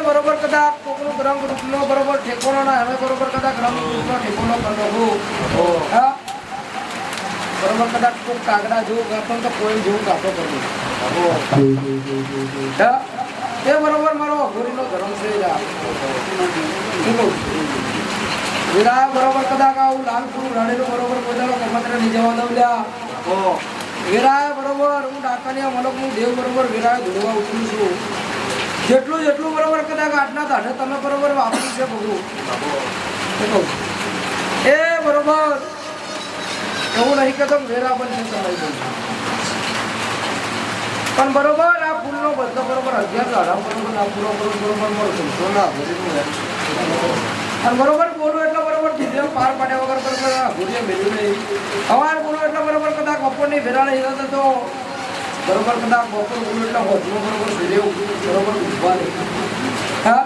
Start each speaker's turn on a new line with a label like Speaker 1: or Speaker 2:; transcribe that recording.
Speaker 1: बरोबर कदाच कोकण रंग रूपनो बरोबर ठेकोणा ना हमें बरोबर कदाच रंग रूपनो ठेकोणा करनो हो हां बरोबर कदाच को कागड़ा जो गातो तो कोई जो गातो करो हो हां ये बरोबर मारो गोरीनो धर्म से जा विरा बरोबर कदाच आउ लालपुर राणेलो बरोबर कोदालो कर्मचारी निजवा दवल्या हो विरा बरोबर હું ડાકાનિયા મલકનું દેવ બરોબર વિરા ધોળવા ઉતરું છું જેટલું જેટલું બરોબર કદાચ આટલા દાઢે તમે બરોબર વાપરી છે ભગવું એ બરોબર એવું નહીં કે તમે વેરા બનશે સમય પણ બરોબર આ ફૂલનો બધો બરોબર 11 બરોબર આ પૂરો બરોબર મળશે સોના અને બરોબર બોલો એટલે બરોબર જીધે પાર પાડ્યા વગર બરોબર ભૂરિયા મેળ્યું નહીં હવાર બોલો એટલે બરોબર કદાચ બપોરની વેરાળે હિરાતો તો બરોબર કદાચ બપોર બોલો એટલે હોજનો બરોબર બરોબર ઉભા નહીં હા